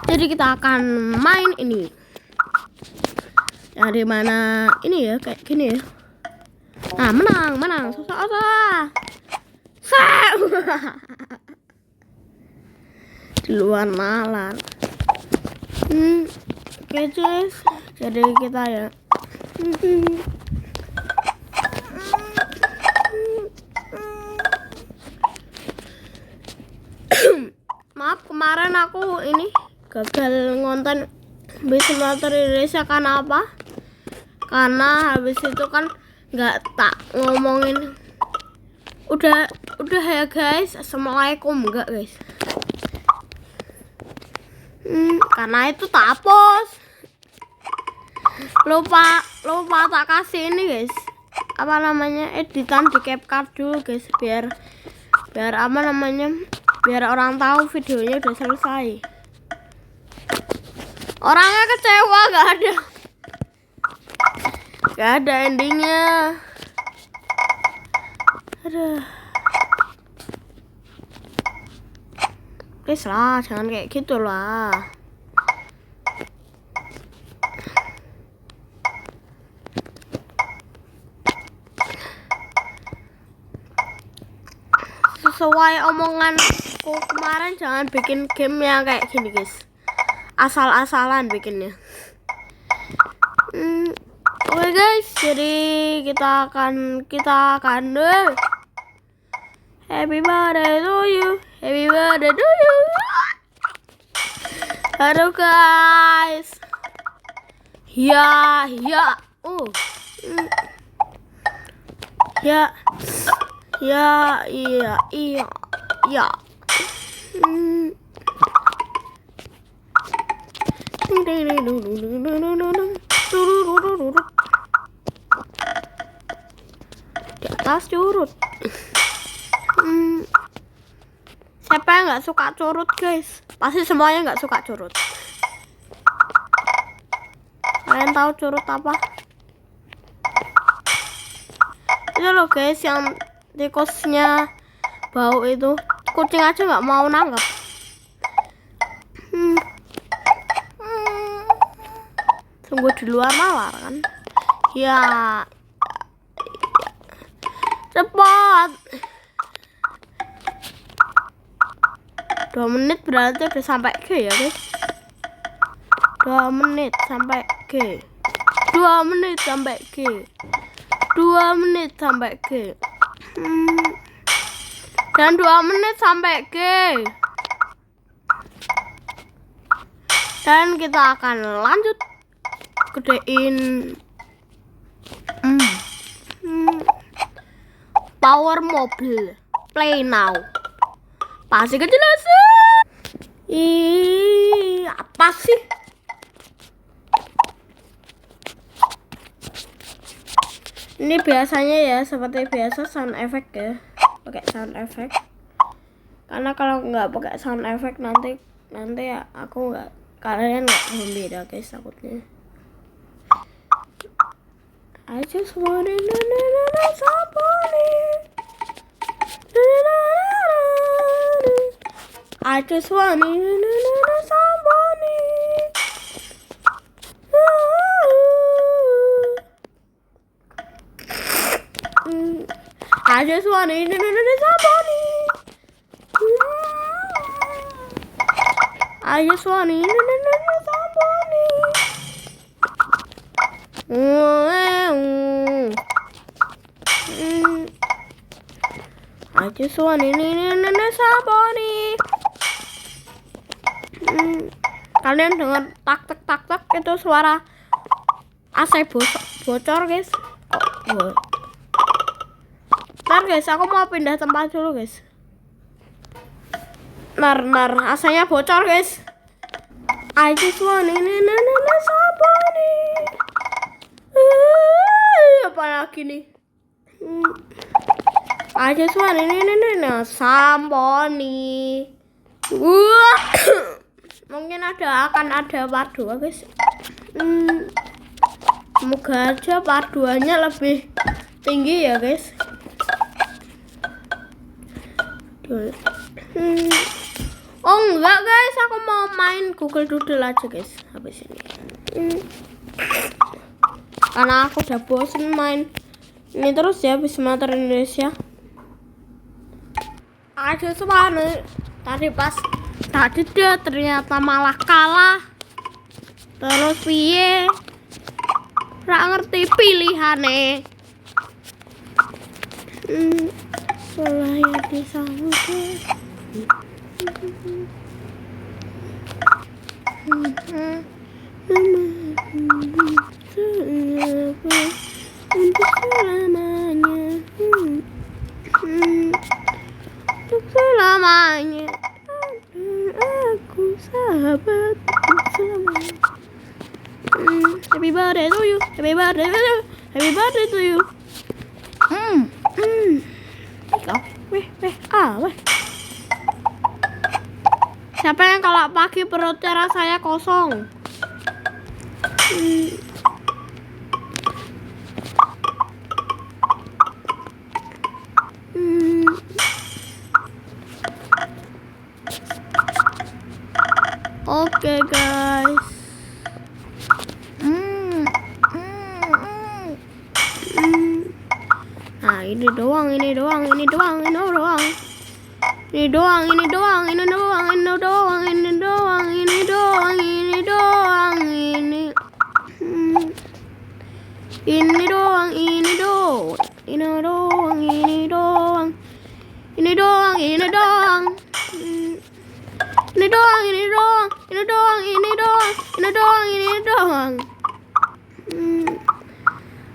Jadi kita akan main ini. Yang di mana ini ya, kayak gini ya. Nah, menang. Susah. Di luar nalar. Oke, guys. Jadi kita ya. Maaf, kemarin aku ini gagal ngonten bisa motor Indonesia karena apa? Karena habis itu kan nggak tak ngomongin. Udah ya guys. Assalamualaikum enggak guys? Karena itu tak hapus. Lupa tak kasih ini guys. Apa namanya? Editan di CapCut dulu guys, biar apa namanya? Biar orang tahu videonya udah selesai. Orangnya kecewa, gak ada endingnya. Aduh. Please lah, jangan kayak gitu lah. Sesuai omonganku kemarin, jangan bikin game yang kayak gini guys. Asal-asalan bikinnya. Oke guys, jadi kita akan happy birthday to you. Happy birthday to you. Halo guys. Ya. Ya. Iya. Di atas curut. Siapa yang nggak suka curut guys? Pasti semuanya nggak suka curut. Kalian tahu curut apa? Itu loh guys, yang tikusnya bau itu. Kucing aja nggak mau nanggap. Tunggu di luar nalar kan? Ya. Cepat. 2 menit berarti udah sampai G ya guys. 2 menit sampai G. 2 menit sampai G. 2 menit sampai G. Dan 2 menit sampai G. Dan kita akan lanjut gedein power mobil. Play now. Pasti kejelasan. Apa sih? Ini biasanya ya, seperti biasa sound effect ya. Pakai sound effect. Karena kalau nggak pakai sound effect nanti ya aku nggak, kalian nggak beda guys takutnya. I just wanna know somebody. I just wanna know somebody. I just wanna know somebody. I just wanna know somebody. I just wanna know somebody. Kalian dengar tak itu suara AC bocor guys. Ntar guys, aku mau pindah tempat dulu guys. Nar AC-nya bocor guys. I just wanna know somebody. Apa lagi nih? I just wanna know somebody. Mungkin akan ada part 2 guys. Semoga aja part 2-nya lebih tinggi ya guys. Oh Enggak guys, aku mau main Google Doodle aja guys habis ini. Karena aku udah bosen main ini terus ya bis materi Indonesia. Ada semuanya. Tadi dia ternyata malah kalah. Terus piye? Nggak ngerti pilihane. Setelah ya disambut. Untuk selamanya. Untuk selamanya. Aku sahabat selamanya. Happy birthday to you. Happy birthday to you. Happy birthday to you. Weh. Siapa yang kalau pagi perutnya rasanya kosong? Oke guys. Nah ini doang.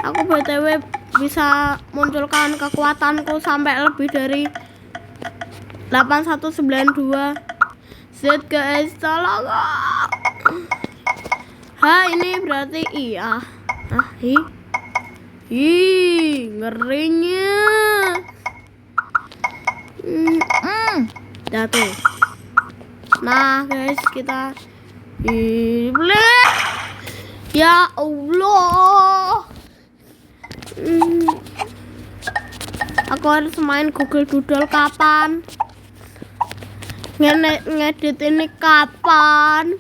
Aku BTW bisa munculkan kekuatanku sampai lebih dari 8192 Z guys, tolong. Ini berarti iya. Ngerinya. Jatuh. Nah guys, kita ya Allah. Aku harus main Google Doodle kapan? Ngedit ini kapan?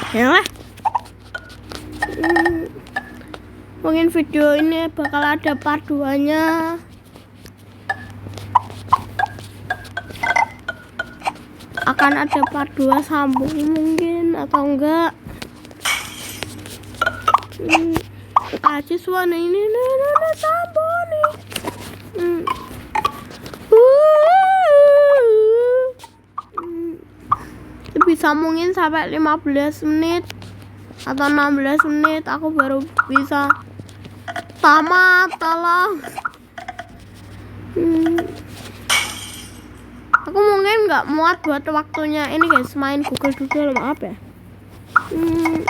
Ya. Mungkin video ini bakal ada part 2-nya. Akan ada part 2 sambung mungkin atau enggak. Aja suara ini sambung nih. Bisa mungkin sampai 15 menit atau 16 menit aku baru bisa tamat, tolong. Aku mungkin nggak muat buat waktunya ini guys main Google Doodle, maaf ya.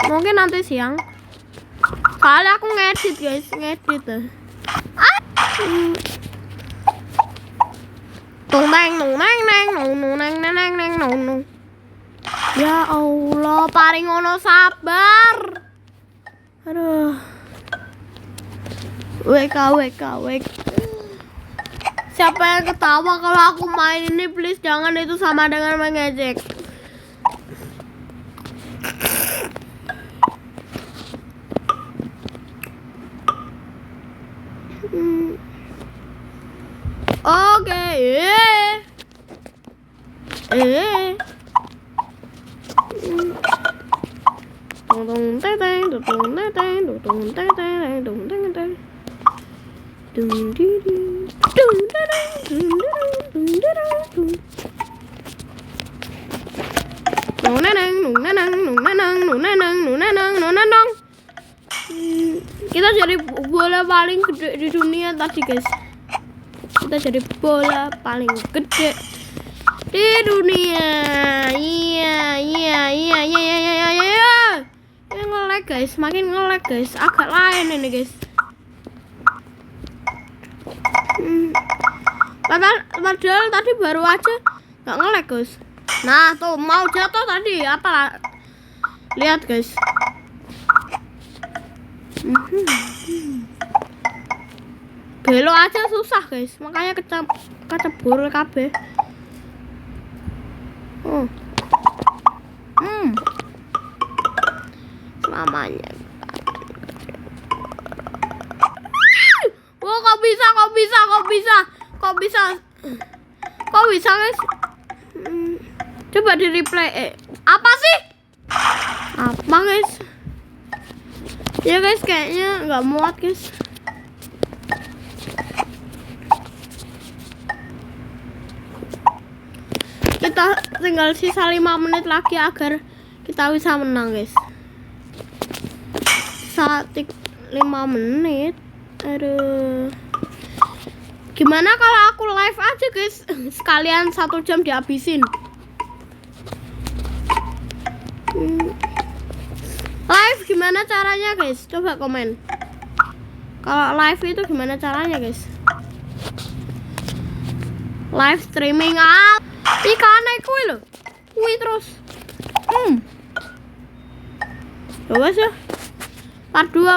Mungkin nanti siang soalnya aku ngedit guys, Ya Allah, paling ono sabar. Aduh. WK. Siapa yang ketawa kalau aku main ini, please jangan, itu sama dengan mengejek. Oke. Kita jadi bola paling gede di dunia tadi guys. Kita jadi bola paling gede di dunia. Iya. Ini nge-lag guys, makin nge-lag guys. Agak lain ini guys. Padahal tadi baru aja nggak nge-lag guys. Nah tuh mau jatuh tadi apa? Lihat guys. Belok aja susah guys, makanya kecebur kabeh. namanya. Wah, kok bisa guys? Coba di replay. Apa sih? Apa guys? Ya guys, kayaknya nggak muat guys. Kita tinggal sisa 5 menit lagi agar kita bisa menang guys. Saat 5 menit. Aduh. Gimana kalau aku live aja guys? Sekalian 1 jam dihabisin. Live gimana caranya guys? Coba komen. Kalau live itu gimana caranya guys? Live streaming ikane kuwi lho. Kuwi terus. Bagus ya. Part 2.